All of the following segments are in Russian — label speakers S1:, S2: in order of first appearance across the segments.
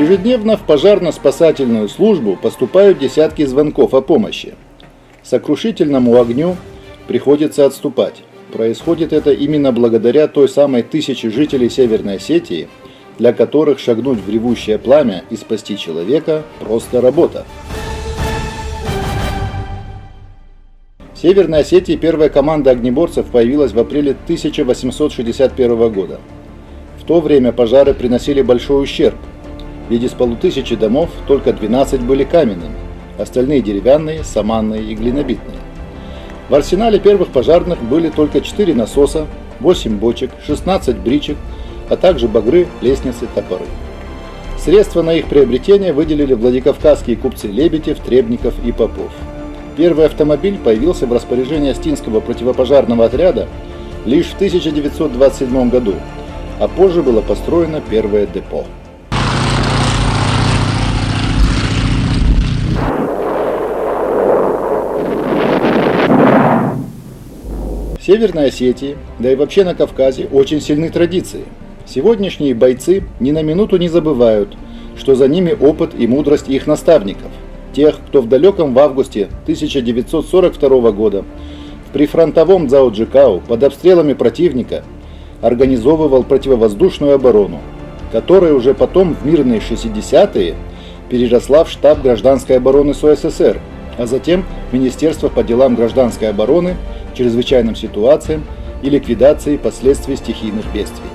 S1: Ежедневно в пожарно-спасательную службу поступают десятки звонков о помощи. Сокрушительному огню приходится отступать. Происходит это именно благодаря той самой тысяче жителей Северной Осетии, для которых шагнуть в ревущее пламя и спасти человека – просто работа. В Северной Осетии первая команда огнеборцев появилась в апреле 1861 года. В то время пожары приносили большой ущерб, ведь из 1500 домов только 12 были каменными, остальные деревянные, саманные и глинобитные. В арсенале первых пожарных были только 4 насоса, 8 бочек, 16 бричек, а также багры, лестницы, топоры. Средства на их приобретение выделили владикавказские купцы Лебедев, Требников и Попов. Первый автомобиль появился в распоряжении Остинского противопожарного отряда лишь в 1927 году, а позже было построено первое депо. В Северной Осетии, да и вообще на Кавказе, очень сильны традиции. Сегодняшние бойцы ни на минуту не забывают, что за ними опыт и мудрость их наставников, тех, кто в далеком в августе 1942 года в прифронтовом Дзао-Джикао под обстрелами противника организовывал противовоздушную оборону, которая уже потом в мирные 60-е переросла в штаб гражданской обороны СССР, а затем Министерство по делам гражданской обороны, чрезвычайным ситуациям и ликвидации последствий стихийных бедствий.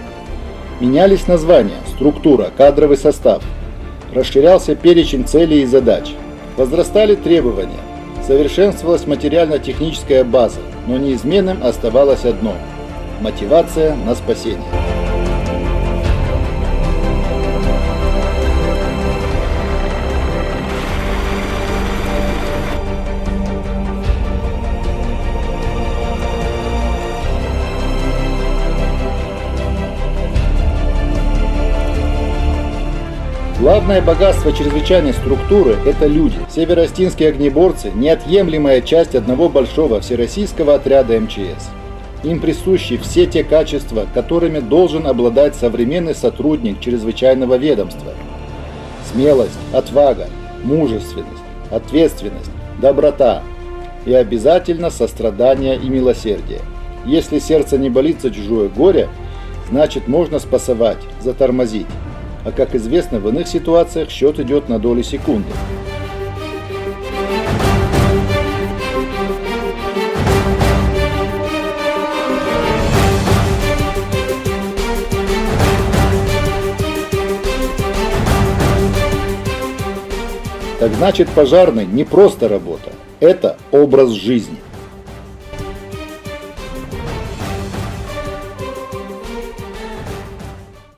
S1: Менялись названия, структура, кадровый состав, расширялся перечень целей и задач, возрастали требования, совершенствовалась материально-техническая база, но неизменным оставалось одно – мотивация на спасение. Главное богатство чрезвычайной структуры – это люди. Североостинские огнеборцы – неотъемлемая часть одного большого всероссийского отряда МЧС. Им присущи все те качества, которыми должен обладать современный сотрудник чрезвычайного ведомства. Смелость, отвага, мужественность, ответственность, доброта и обязательно сострадание и милосердие. Если сердце не болит за чужое горе, значит можно спасовать, затормозить. А как известно, в иных ситуациях счет идет на доли секунды. Так значит, пожарный не просто работа, это образ жизни.